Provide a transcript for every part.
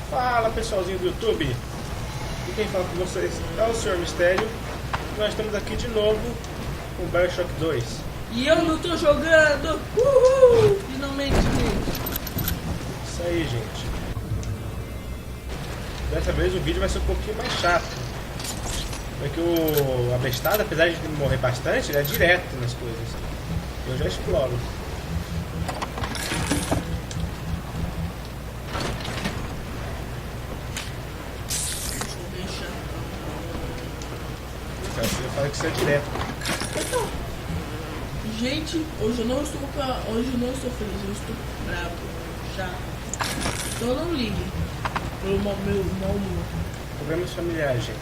Fala pessoalzinho do YouTube, e quem fala com vocês é o Sr. Mistério. Nós estamos aqui de novo com Bioshock 2. E eu não tô jogando! Uhul! Finalmente! Isso aí, gente. Dessa vez o vídeo vai ser um pouquinho mais chato. Porque o abestado, apesar de morrer bastante, ele é direto nas coisas. Eu já exploro. Eu falo que isso é direto. Gente, hoje eu não estou feliz, eu estou bravo, chato. Então não ligue pelo meu mau humor. Problemas familiares, gente.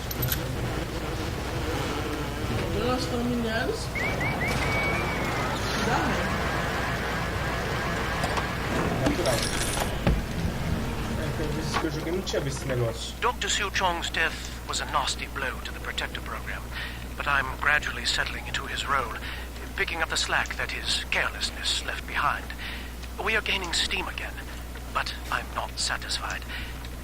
Problemas familiares. Dá merda. Natural. Tem vezes que eu joguei não tinha visto esse negócio. Dr. Siu Chong's death was a nasty blow to the Protector program, but I'm gradually settling into his role, picking up the slack that his carelessness left behind. We are gaining steam again, but I'm not satisfied.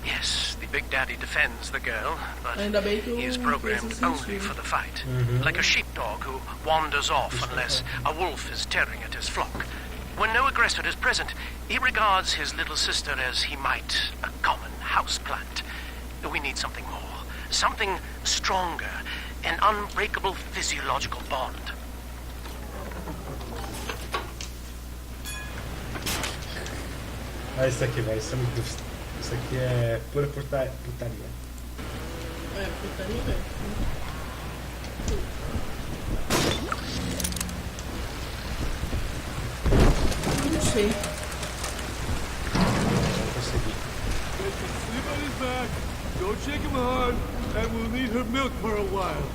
Yes, the Big Daddy defends the girl, but he is programmed only for the fight. Like a sheepdog who wanders off unless a wolf is tearing at his flock. When no aggressor is present, he regards his little sister as he might a common houseplant. We need something more, something stronger, an unbreakable physiological bond. Ah, isso aqui, velho, isso é muito justo. Isso aqui é pura putaria. É, putaria, velho. Não sei. Vou conseguir. Sleep on his back. Don't shake him hard, and we'll need her milk for a while.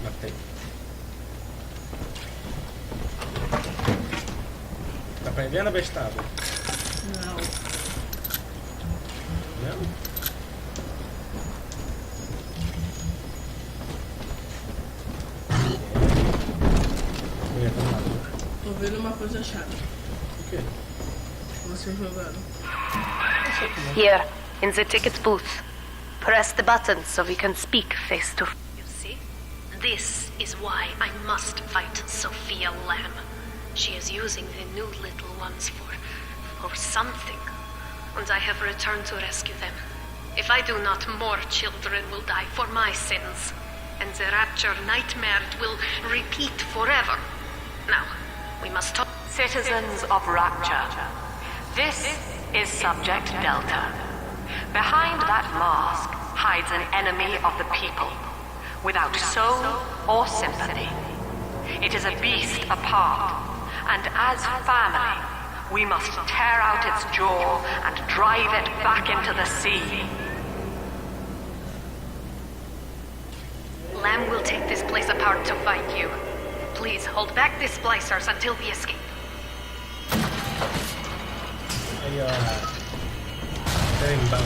Matei. Tá prendendo, abestado? Não. Não? Tô vendo uma coisa chata. O quê? Você jogando. Here, in the ticket booth. Press the button so we can speak face to face. You see? This is why I must fight Sophia Lamb. She is using the new little ones for something. And I have returned to rescue them. If I do not, more children will die for my sins. And the rapture nightmare will repeat forever. Now, we must talk. Citizens of Rapture, this is Subject Delta. Behind that mask hides an enemy of the people, without soul or sympathy. It is a beast apart, and as family, we must tear out its jaw and drive it back into the sea. Lamb will take this place apart to find you. Please hold back the splicers until we escape. Aí, ó. Tem bala.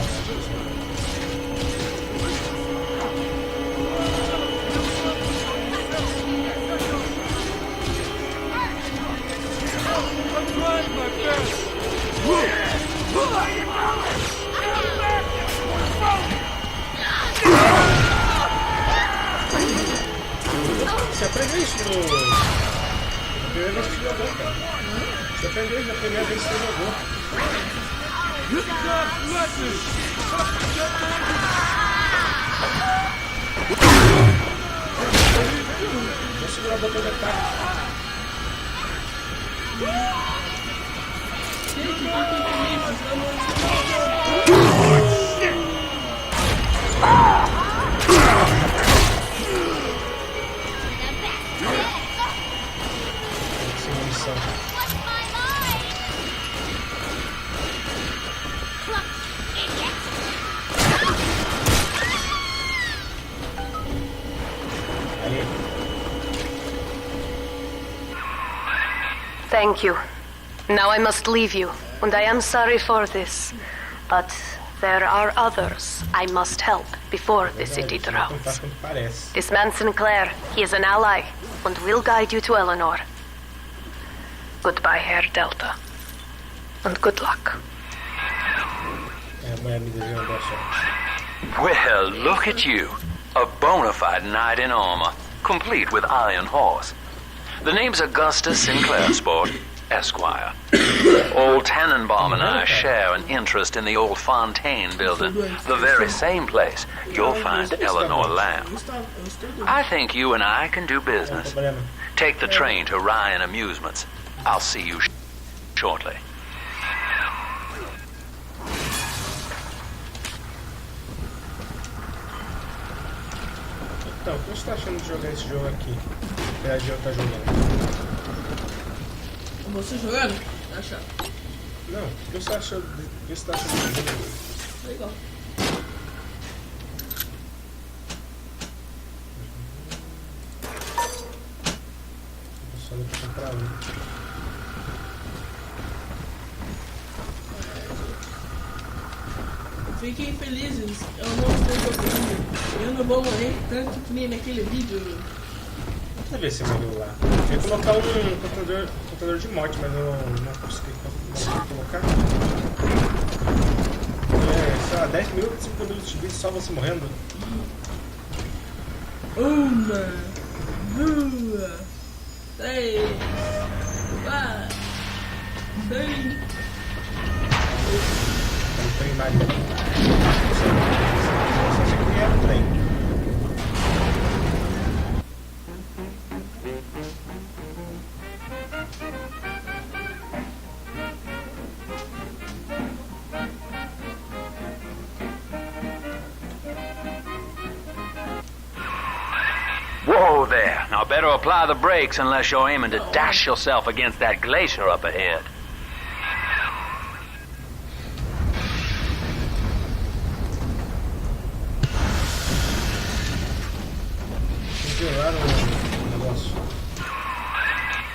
I'm trying my best. Você aprendeu isso na primeira vez que você jogou, cara. Você aprendeu isso na primeira vez que você jogou. Vou segurar o botão de ataque. Sem munição. Aí. Thank you. Now I must leave you, and I am sorry for this. But There are others I must help before the city Verdade, não é tão drowns. fácil quanto parece. This man Sinclair, he is an ally, and will guide you to Eleanor. Goodbye, Herr Delta. And good luck. É, a mulher me desejou uma boa sorte. Well, look at you. A bona fide knight in armor, complete with iron horse. The name's Augustus Sinclair Sport, Esquire. Old Tannenbaum and I share an interest in the old Fontaine building, the very same place you'll find Eleanor Lamb. I think you and I can do business. Problema. Take the train to Ryan Amusements. I'll see you shortly. Então, o que você tá achando de jogar esse jogo aqui? Apesar de eu estar jogando. Você jogando? Tá chato. Não, o que você achou? O que você tá achando do jogo? Legal. Só deu pra comprar um. Fiquem felizes, eu não estou jogando. Eu não vou morrer tanto que nem naquele vídeo. Deixa eu ver se morreu lá. Eu ia colocar um contador de morte, mas eu não consegui colocar. É, sei lá, 10 minutos, 5 minutos de vídeo só você morrendo. 1, 2, 3, 4, 6. Não tem Maria. Só sei que é o trem. Whoa there. Now better apply the brakes unless you're aiming to dash yourself against that glacier up ahead.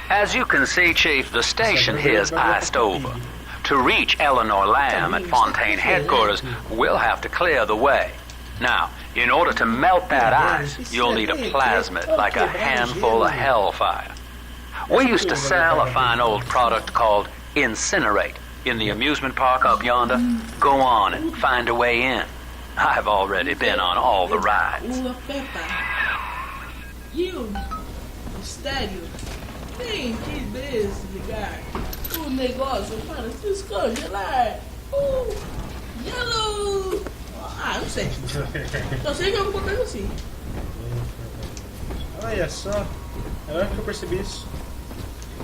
As you can see, Chief, the station here's iced over. To reach Eleanor Lamb at Fontaine headquarters, we'll have to clear the way. Now, in order to melt that ice, you'll need a plasmid, like a handful of hellfire. We used to sell a fine old product called Incinerate in the amusement park up yonder. Go on and find a way in. I've already been on all the rides. Uma pepa. E o mistério tem que desligar o negócio para se descongelar. Yellow! Ah, não sei. Só sei que é alguma coisa assim. Olha só. Agora que eu percebi isso.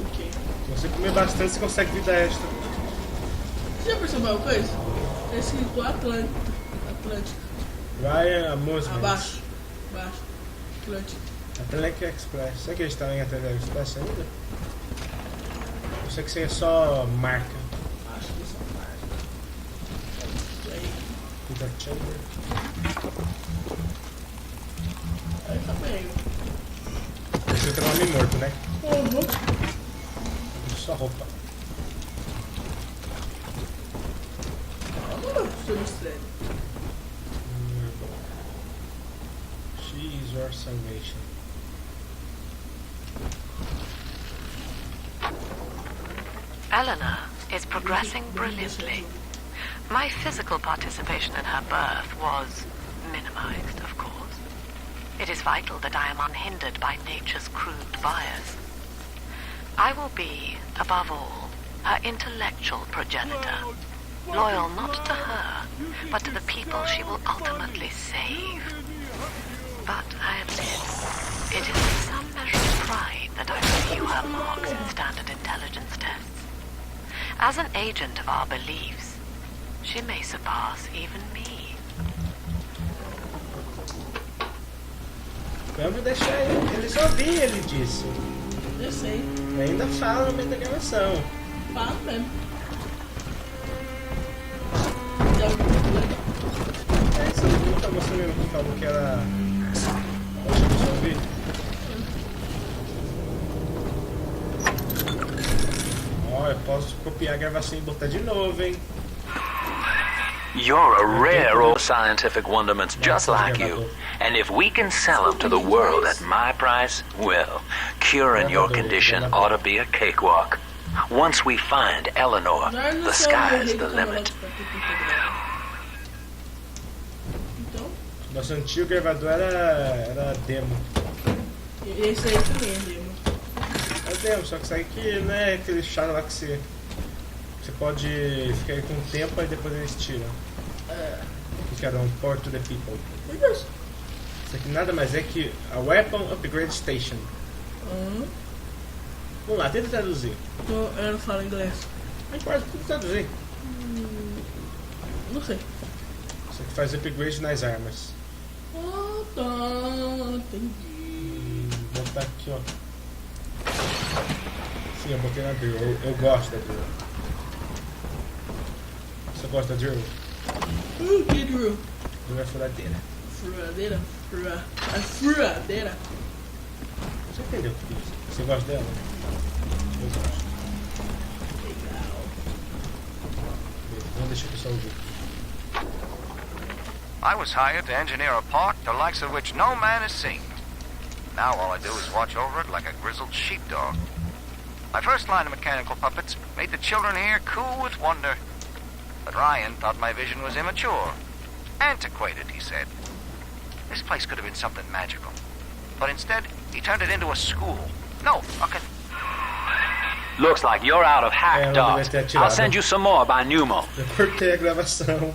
Ok. Se você comer bastante, você consegue vida extra. Você já percebeu uma coisa? Tá escrito Atlântico. Ryan Amusements. Abaixo. Atlântico. Atlantic Express. Será que eles estão em Atlantic Express ainda? Eu sei que isso aí é só marca. Acho que são marcas. Isso aí. Peter Chamber. Aí tá bem. Esse é o homem morto, né? Uhum. Só roupa. Vamos seu mistério. She is your salvation. Eleanor is progressing brilliantly. My physical participation in her birth was minimized, of course. It is vital that I am unhindered by nature's crude bias. I will be, above all, her intellectual progenitor, loyal not to her, but to the people she will ultimately save. But I admit, it is with some measure of pride that I review her marks in standard intelligence tests. As an agent of our beliefs, she may surpass even me. Vamos deixar ele só vir, ele disse. Eu sei. E ainda fala no meio da gravação. Fala mesmo. É isso aí, não tá você mesmo que falou que era. Deixa eu só ouvir. Ó, eu posso copiar a gravação e botar de novo, hein? You're a rare old scientific wonderments just like you. And if we can sell them to the world at my price, well, curing your condition ought to be a cakewalk. Once we find Eleanor, the sky's the limit. Então, Nosso antigo gravador era demo. esse aí também é demo. É demo, só que isso aí que não é aquele charo lá que você pode ficar aí com o tempo e depois eles tiram. Que era um Port to the People. Isso. Isso aqui nada mais é que a Weapon Upgrade Station. Vamos lá, tenta traduzir. Eu não falo inglês. Mas pode traduzir. Não sei. Isso aqui faz upgrade nas armas. Ah, tá. Entendi. Vou botar aqui, ó. Sim, eu botei na drill. Eu gosto da drill. Você gosta da drill? Que drill? Drill é furadeira. Furadeira? A furadeira? Você entendeu o que é isso? Você gosta dela? Eu gosto. Legal. Beleza, vamos deixar o pessoal ver. I was hired to engineer a park the likes of which no man has seen. Now all I do is watch over it like a grizzled sheepdog. My first line of mechanical puppets made the children here cool with wonder. But Ryan thought my vision was immature. Antiquated, he said. This place could have been something magical. But instead, he turned it into a school. No, a Looks like you're out of hack dots. I'll send you some more by Pneumo. Eu cortei a gravação.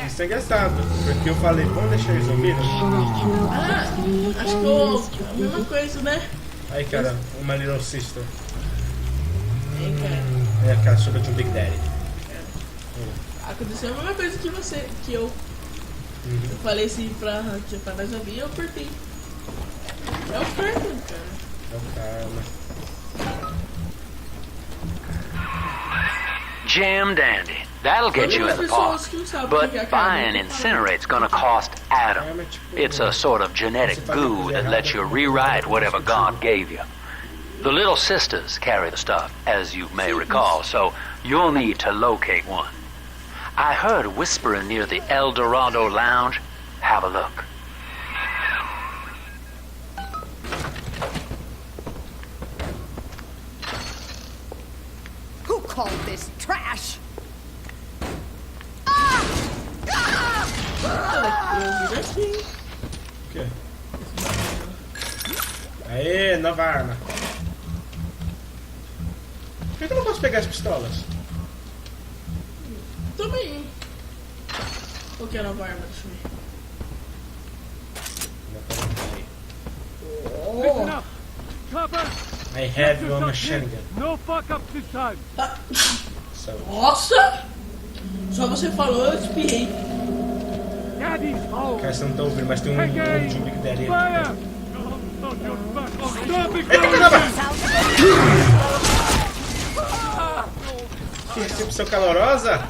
Isso é engraçado, porque eu falei, vamos deixar eles ouvirem. Acho que a mesma coisa, né? Aí, cara, uma Little Sister. Cara. É a cara sobre de um Big Daddy. Aconteceu a mesma coisa que você, que eu. Eu falei assim pra nós ouvir e eu apertei. É o Carmen, cara. É o cara. Jam dandy. That'll get you in the park. But buying Incinerate's gonna cost Adam. It's a sort of genetic goo that lets you rewrite whatever God gave you. The Little Sisters carry the stuff, as you may recall, so you'll need to locate one. I heard whispering near the El Dorado Lounge. Have a look. Who called this trash? O quê? Aê, nova arma. Por que eu não posso pegar as pistolas? Também. Qual que é a nova arma? Deixa eu ver. Listen up! Copper! I have your machine gun. No fuck up this time! So, Nossa! Só você falou, eu espiei. Daddy's home! cara, você não tá ouvindo, mas tem um de um Big Daddy Fire! aí. Stop it! Eita, caramba! Que recepção calorosa!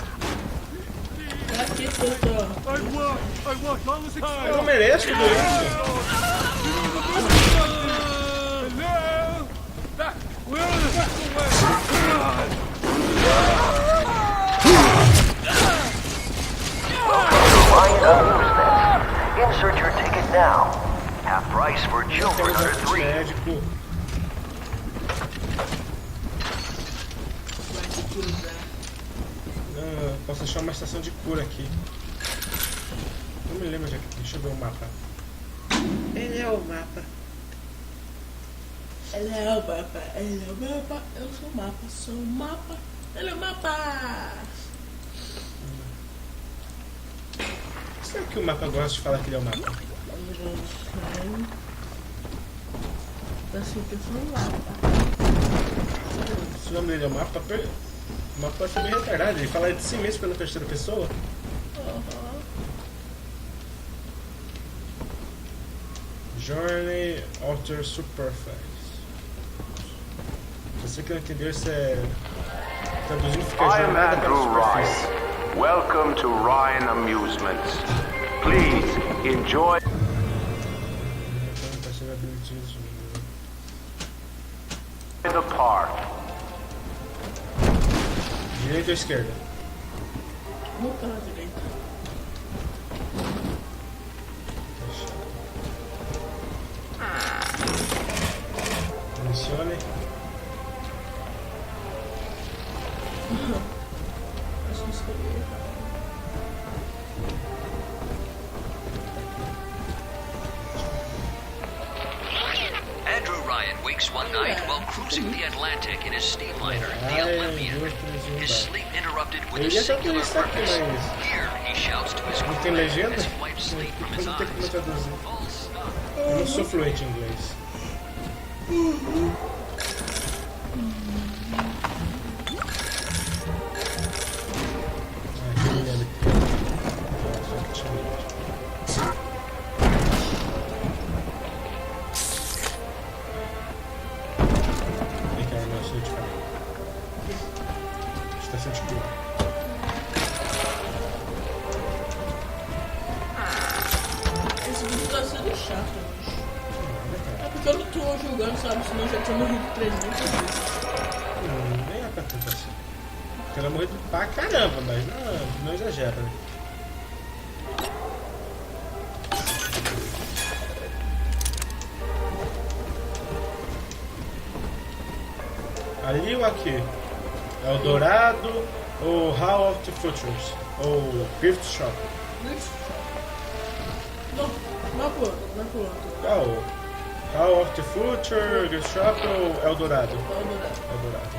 Pra que tanto? I worked all the time! Eu não mereço tudo isso. Hello? Where are the fucking Ryan Amusement. Insert your ticket now. Half price for children under 3. Médico. Não, posso achar uma estação de cura aqui. Não me lembro de aqui. Deixa eu ver o mapa. Ele é o mapa. Ele é o mapa, ele é o mapa, eu sou o mapa, sou o mapa, ele é o mapa! Será que o mapa gosta de falar que ele é o mapa? Tá assim que eu sou o mapa. Se o nome dele é o mapa, o mapa pode ser bem retardado. Ele fala de si mesmo pela terceira pessoa. Journey Outer Superface. Se você que não entendeu, isso é. Traduzindo fica I am jornada para a Andrew superfície. Ryan. Welcome to Ryan Amusements. Please enjoy. the park. Direita ou esquerda? Vou pela direita. Funcione. Acho que escolhi errado. Andrew Ryan wakes one night while cruising the Atlantic in his steamliner, the Olympian. His sleep interrupted with a singular purpose. Here, he shouts to his crew as he wipes sleep from his eyes. Full stop. Eu não sou fluente em inglês. Estação de cura. Esse vídeo tá sendo chato hoje. É porque eu não tô julgando, sabe? Senão eu já tinha morrido 300 vezes. Nem é pra tanto assim. Porque ela morreu pra caramba, mas não exagera, né? Ali ou aqui? É o Dourado ou Hall of the Futures? Ou Gift Shop? Não, não pro outro, não pro outro. Qual? Hall of the Future, Gift Shop ou Eldorado? Eldorado. Eldorado.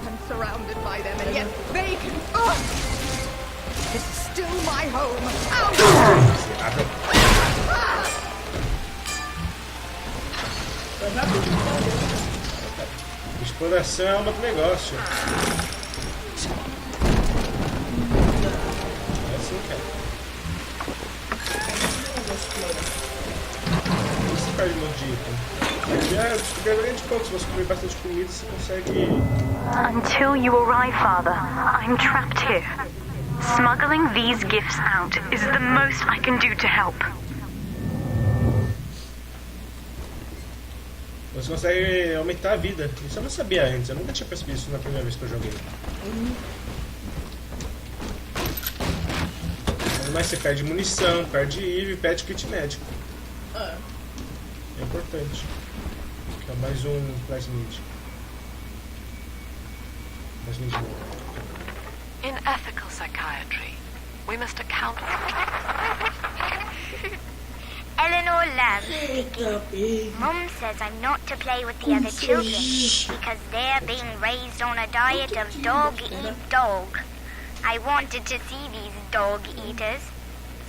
I'm surrounded by them, and yet they can. Oh! This is still my home. Vai rápido. Exploração é um negócio. É assim, cara. Você perde muito de item. Aqui é descobrir grande pouco. Se você comer bastante comida, você consegue. Until you arrive, Father, I'm trapped here. Smuggling these gifts out is the most I can do to help. Você consegue aumentar a vida. Isso eu não sabia antes. Eu nunca tinha percebido isso na primeira vez que eu joguei. Mas você perde munição, perde IV e perde kit médico. É importante. Que é mais um plasmid. In ethical psychiatry, we must account for... Eleanor Lamb speaking. Mum says I'm not to play with the other children because they're being raised on a diet of dog eat dog. I wanted to see these dog eaters,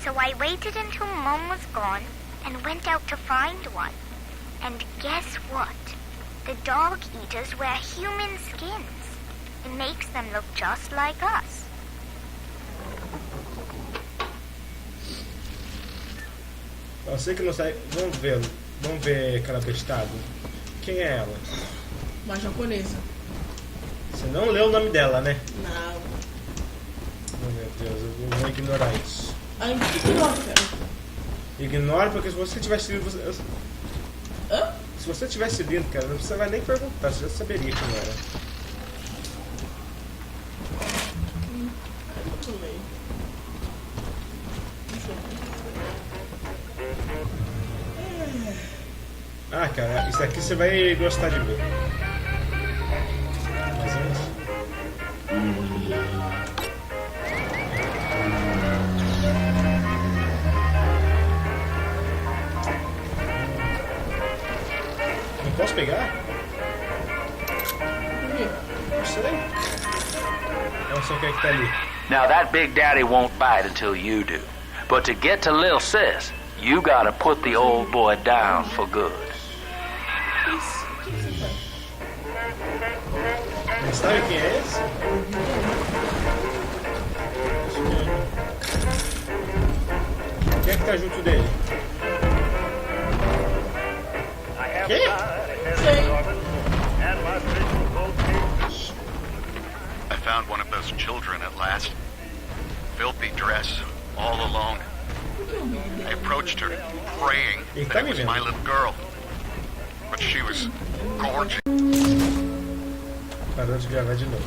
so I waited until Mum was gone and went out to find one. And guess what? The dog eaters wear human skins. It makes them look just like us. Eu sei que não sai. Vamos ver aquela bestada. Quem é ela? Uma japonesa. Você não leu o nome dela, né? Não. Oh, meu Deus, eu vou ignorar isso. Ignora, cara. Ignore, porque se você tivesse lido. Se você tivesse lido, cara, você vai nem perguntar, você já saberia quem era. Ah, cara, isso aqui você vai gostar de ver. Mais uns. Não posso pegar? Não sei. Olha só o que é que tá ali. Now that Big Daddy won't bite until you do. But to get to Lil Sis, you gotta put the old boy down for good. Não sabe quem é esse? Quem é que tá junto dele? Quê? I found one of those children at last. Filthy dress, all alone. I approached her, praying that it was my little girl. But she was gorgeous. Parou de gravar de novo.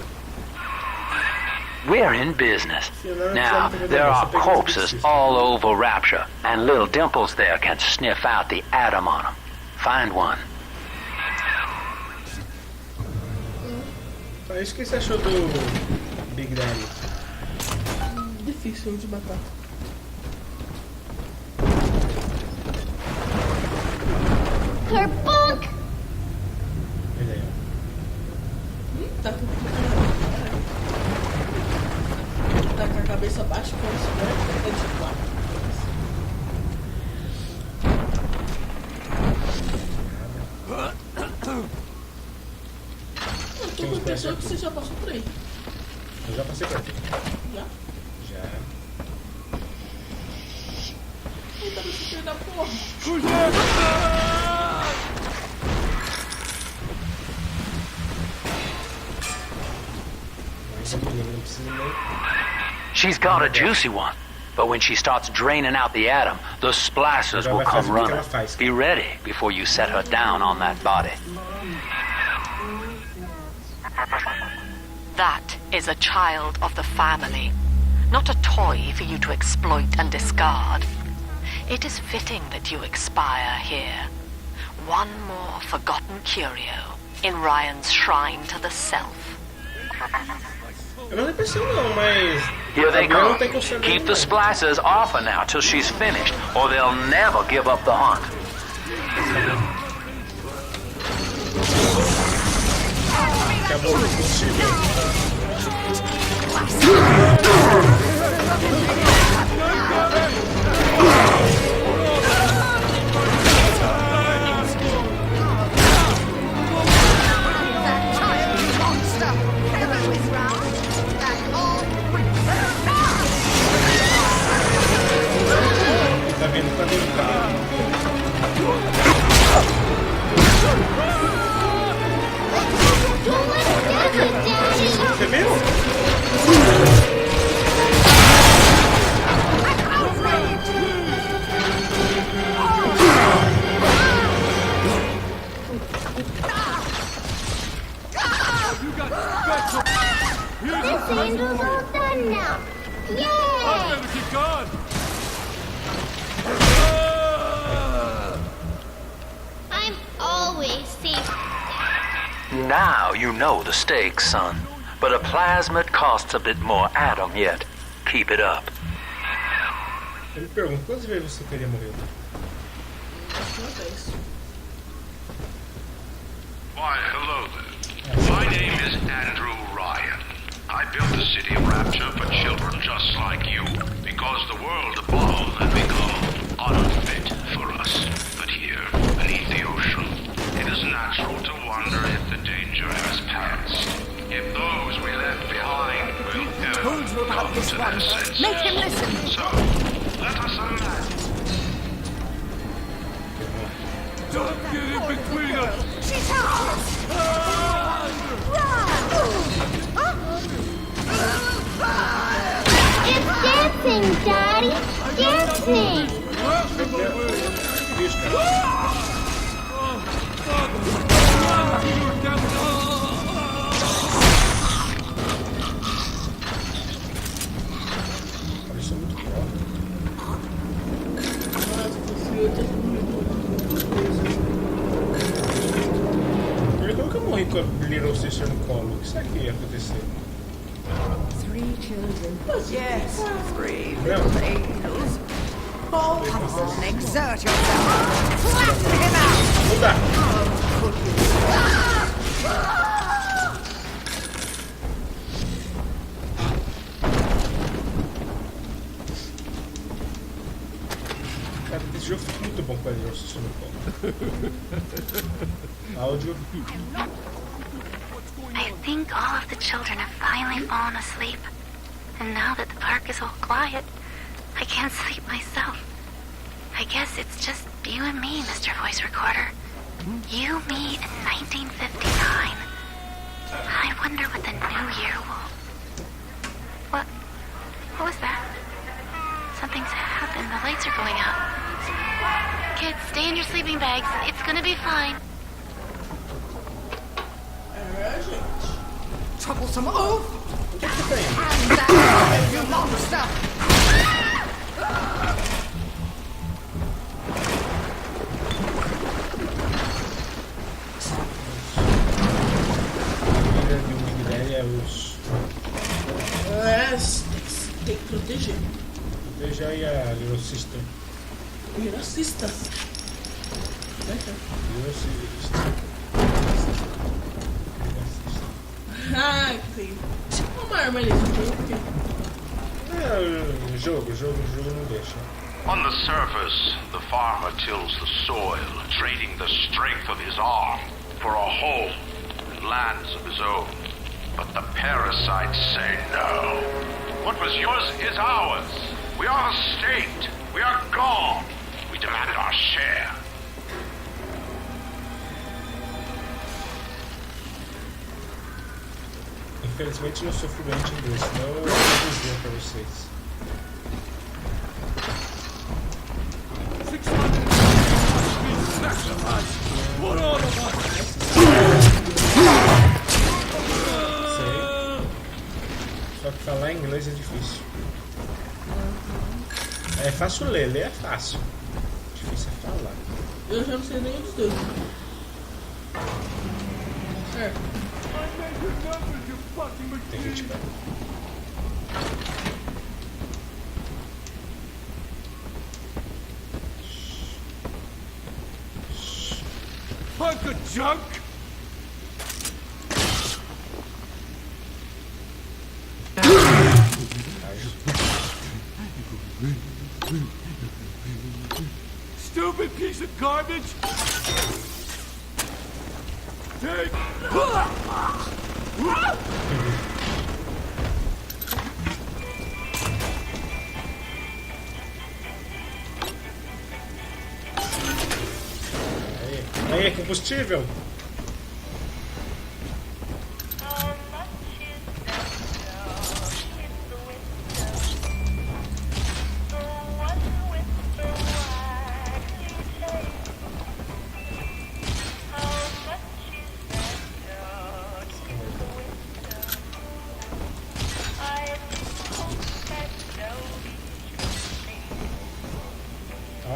We're in business. Now, there are corpses all over Rapture, and little Dimples there can sniff out the atom on them. Find one. Então, isso que você achou do Big Daddy? Difícil de matar. Kerbunk! Ele aí, Tá com tá com a cabeça baixa como se fosse de quatro. Eu tô com a impressão que você já passou por aí. Eu já passei por aqui. Já? Já. Eita, bicho filho da porra. Mas esse menino não precisa nem... She's got a juicy one, but when she starts draining out the atom, the splicers will come running. Be ready before you set her down on that body. That is a child of the family, not a toy for you to exploit and discard. It is fitting that you expire here. One more forgotten curio in Ryan's shrine to the self. Eu não tenho impressão não, mas... Here they agora come. não tem como saber Keep the não. splicers off her now till she's finished, or they'll never give up the hunt. Acabou o combustível. Tá vindo, tá vindo, tá vindo. Você viu? This angel's all done now. Yay! Better keep going. I'm always safe. Now you know the stakes, son. But a plasmid costs a bit more atom yet. Keep it up. Eu me pergunto, quantas vezes você teria morrido? Uma vez. Why, hello there. My name is Andrew Ryan. I built the city of Rapture for children just like you, because the world above had become unfit for us. But here, beneath the ocean, it is natural to wonder if the danger has passed. If those we left behind will ever come to their senses. Make him listen. So, let us imagine. Don't get in between us. She's ours! It's dancing, Daddy! Dancing! Isso é muito forte. Eu nunca morri com a Little Sister no colo. O que será que ia acontecer? 3 children. Yes, 3 Não. little angels. Come on, exert yourself. Slap him out! Não dá. Cara, esse jogo fica muito bom com a Little Sister no colo. Áudio. I think all of the children have finally fallen asleep. And now that the park is all quiet, I can't sleep myself. I guess it's just you and me, Mr. Voice Recorder. You, me, in 1959. I wonder what the new year will... What was that? Something's happened. The lights are going out. Kids, stay in your sleeping bags. It's gonna be fine. É, gente. troublesome oaf! Onde é que você tá indo? And that, you monster! É os... Tem que proteger. Proteger aí a Little Sister. Little Sister. Ah, que feio. Uma arma ali, o jogo não deixa. On the surface, the farmer tills the soil, trading the strength of his arm for a home and lands of his own. But the parasites say no. What was yours is ours. We are the state. We are God. We demand our share. Infelizmente não sou fluente em inglês, senão eu vou dizer pra vocês. Só que falar inglês é difícil. É fácil ler é fácil. Difícil é falar. Eu já não sei nem os dois. Certo. Tem gente pra... Hunk of junk! Stupid piece of garbage! Take... Aí, combustível!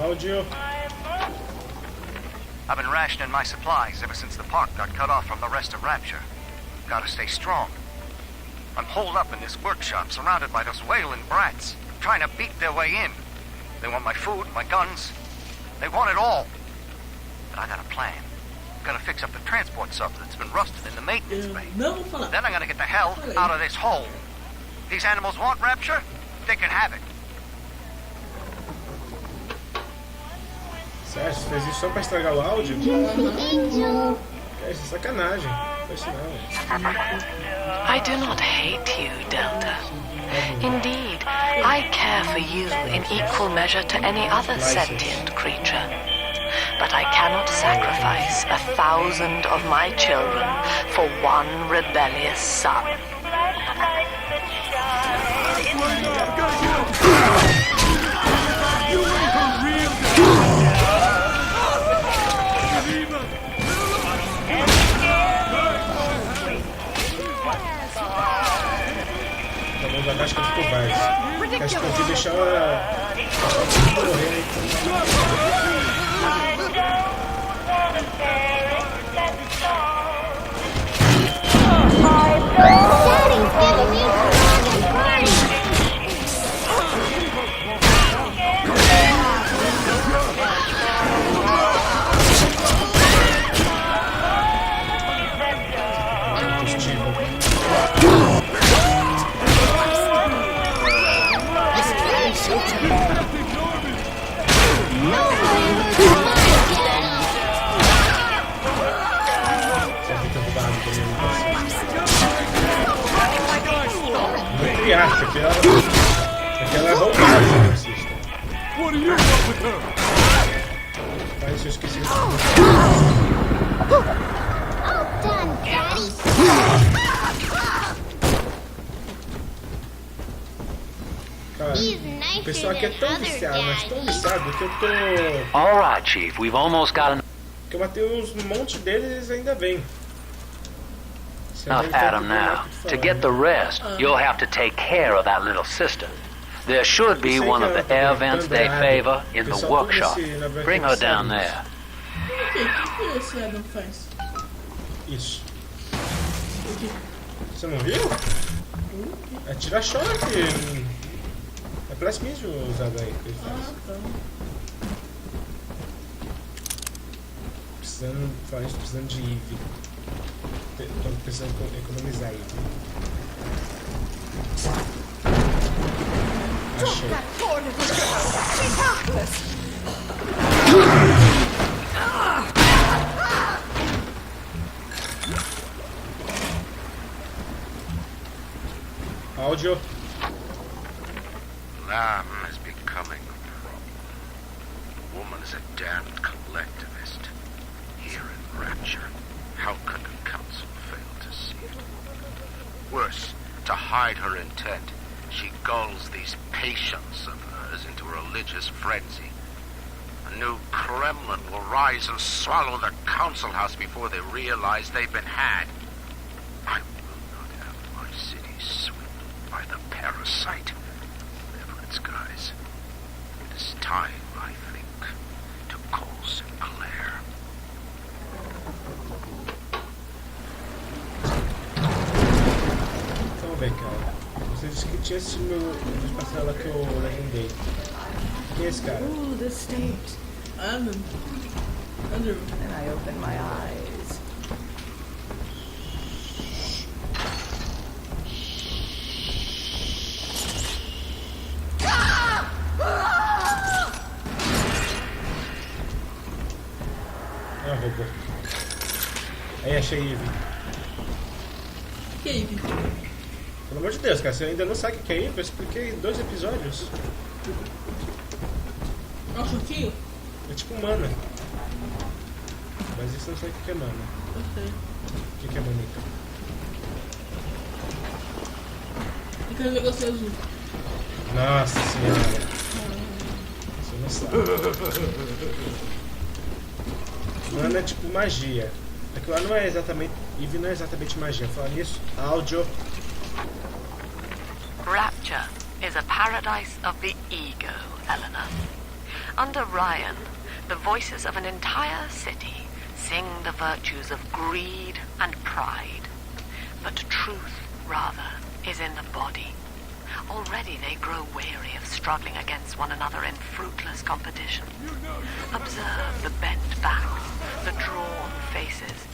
Áudio. I've been rationing my supplies ever since the park got cut off from the rest of Rapture. Gotta stay strong. I'm holed up in this workshop, surrounded by those whaling brats, trying to beat their way in. They want my food, my guns. They want it all. But I got a plan. I'm gonna fix up the transport sub that's been rusted in the maintenance bay. Then I'm gonna get the hell out of this hole. These animals want Rapture? They can have it. Sério, você fez isso só pra estragar o áudio? É, isso é sacanagem. Não faz isso não. I do not hate you, Delta. Indeed, I care for you in equal measure to any other sentient creature. But I cannot sacrifice 1,000 of my children for one rebellious son. Vamos da casca de covardes. Quer esconder deixar ela morrer aí. Aquela é roubada, racista. Parece que eu esqueci. Cara, o pessoal aqui é tão viciado, mas tão viciado que eu tô... Alright, Chief, we've almost got an... Que eu matei um monte deles e eles ainda vêm. Enough, Adam, now. To get the rest, you'll have to take care of that little sister. There should be one of the air vents they favor in the workshop. Bring her down there. O que esse Adam faz? Isso. Você não viu? É tira-choque. É plasmídio usado aí que ele faz. Tá. Precisando de IV. Tô precisando economizar IV. Achei. That poor little girl. She's helpless. Áudio. Lamb is becoming a problem. The woman is a damned collectivist. Here in Rapture, how could the council fail to see it? Worse, to hide her intent, she gulls these patients of hers into a religious frenzy. A new Kremlin will rise and swallow the council house before they realize they've been had. I will not have my city swindled by the parasite. Whatever its guise, it is time, I think, to call Sinclair. Então, bem, cara. Você disse que tinha esse meu vídeo passado lá que eu legendei. Quem é esse cara? Ooh, the state. Andrew. And I open my eyes. Ah, robô. Aí achei Eve. Que Eve? Pelo amor de Deus, cara, você ainda não sabe o que é Eve? Eu expliquei em 2 episódios. É um choquinho? É tipo mana. Mas isso não sei o que é mana. Eu sei. O que é manita? Aquele negócio azul. Nossa senhora. Você não sabe. Mana é tipo magia. Aquilo lá não é exatamente. Eve não é exatamente magia. Falando nisso, áudio. Rapture is a paradise of the ego, Eleanor. Under Ryan, the voices of an entire city sing the virtues of greed and pride. But truth, rather, is in the body. Already they grow weary of struggling against one another in fruitless competition. Observe the bent backs, the drawn faces.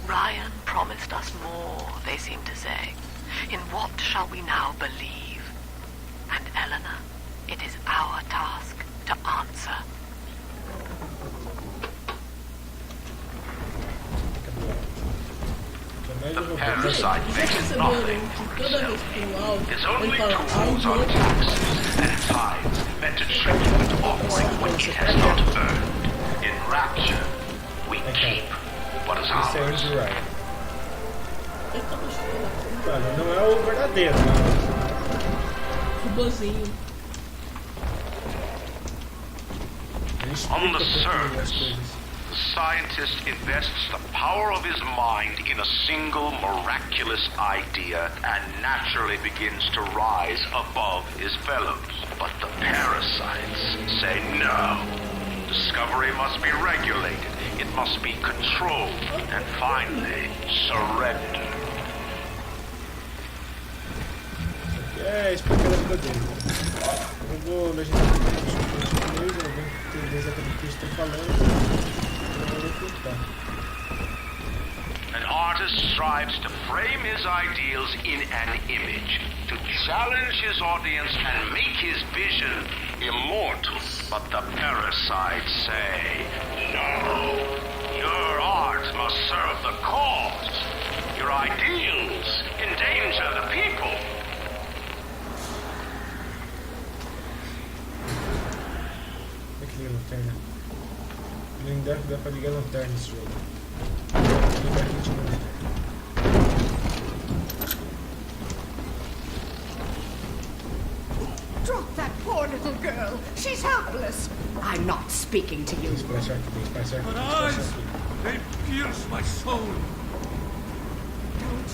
Ryan promised us more, they seem to say. In what shall we now believe? And Eleanor, it is our task to answer. The parasite thinks nothing for itself. Its only tools are taxes and tithes meant to trick you into offering what it has not earned. In Rapture, we keep what is Esse é ours. Andrew Ryan. Olha, não é o verdadeiro, mas... Robôzinho. On the surface, the scientist invests the power of his mind in a single miraculous idea and naturally begins to rise above his fellows. But the parasites say no. Discovery must be regulated, it must be controlled, and finally, surrender. É, explicando a vida dele. Eu vou legendar o eu vou entender exatamente o que eles estão falando. Eu vou tentar. An artist strives to frame his ideals in an image, to challenge his audience and make his vision immortal. But the parasites say, no, your art must serve the cause. Your ideals endanger the people. Liga a lanterna. Dá pra ligar a lanterna nesse jogo. Liga aqui de novo. Drop that poor little girl. She's helpless. I'm not speaking to you. Splash aqui, splash aqui, But splash eyes, aqui. they pierce my soul. Don't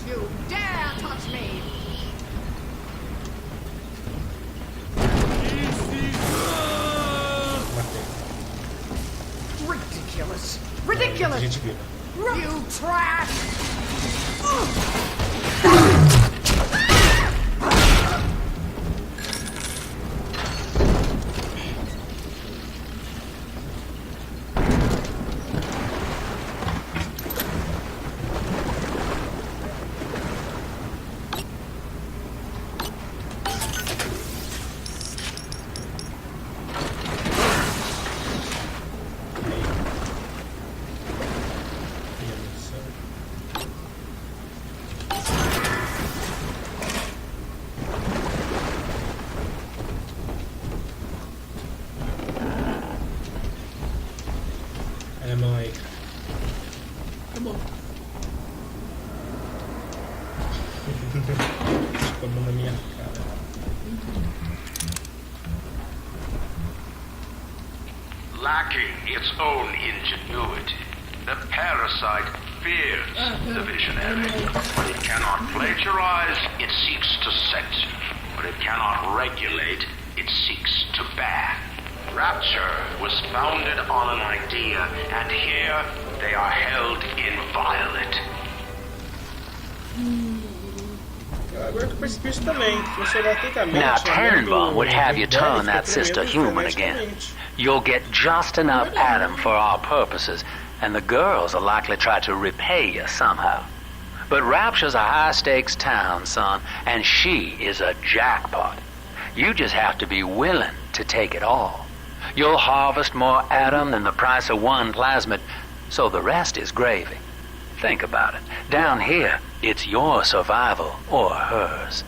Kill gente viva. You trash! Olha a mão aí. Tá bom. Ficou a mão na minha cara. Lacking its own ingenuity, the parasite fears the visionary. What it cannot plagiarize, it seeks to censor. What it cannot regulate, it seeks to ban. Rapture was founded on an idea, and here they are held inviolate. Agora que eu percebi isso também. Se você olhar atentamente. Now, Turnbull would have you turn that sister human again. You'll get just enough Adam for our purposes, and the girls will likely try to repay you somehow. But Rapture's a high-stakes town, son, and she is a jackpot. You just have to be willing to take it all. You'll harvest more Adam than the price of one plasmid, so the rest is gravy. Think about it. Down here, it's your survival or hers.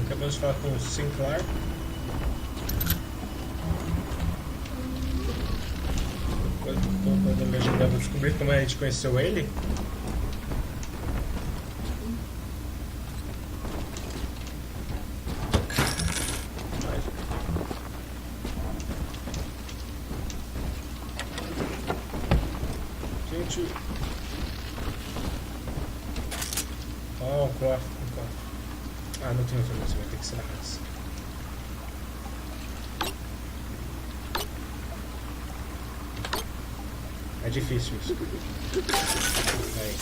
Acabamos de falar com o Sinclair. Quando me ajudava a descobrir como a gente conheceu ele. Gente. Oh, um cofre. Ah, não tem informação, vai ter que ser na raça. É difícil isso. Aí.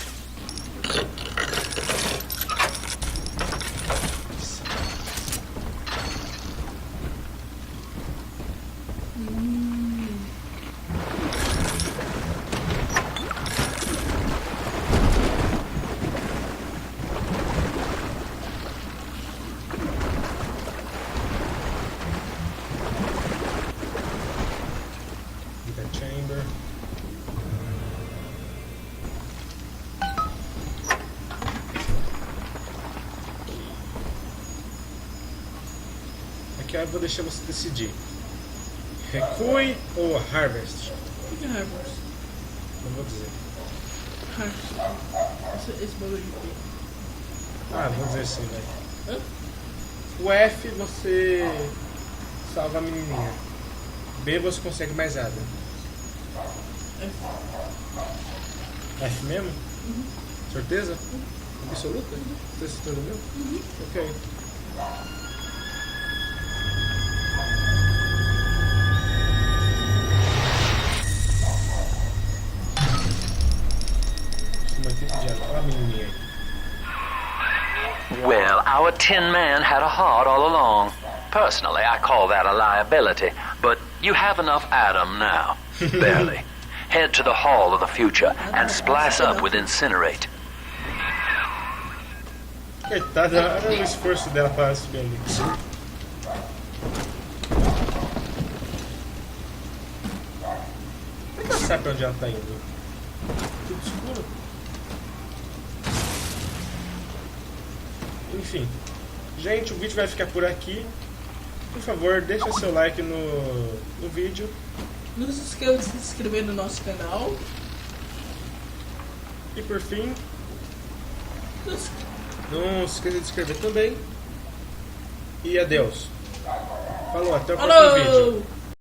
Chamber. Aqui eu vou deixar você decidir. Recue ou Harvest? O que é Harvest? Não vou dizer. Harvest. Esse bagulho aqui. Ah, vou dizer assim, velho. O F você salva a menininha. B você consegue mais nada. F. F mesmo? Uhum. Certeza? Uhum. Absoluta? Uhum. Você tem certeza mesmo? Uhum. Ok. Olha a menininha aí. Well, our Tin Man had a heart all along. Personally, I call that a liability, but you have enough Adam now. Barely. Head to the Hall of the Future and splice up with Incinerate. Coitada, olha o esforço dela para subir ali. Como é que ela sabe pra onde ela tá indo? Tudo escuro. Enfim. Gente, o vídeo vai ficar por aqui. Por favor, deixa seu like no vídeo. Não se esqueça de se inscrever no nosso canal. E por fim, não se esqueça de se inscrever também. E adeus. Falou, até o próximo vídeo.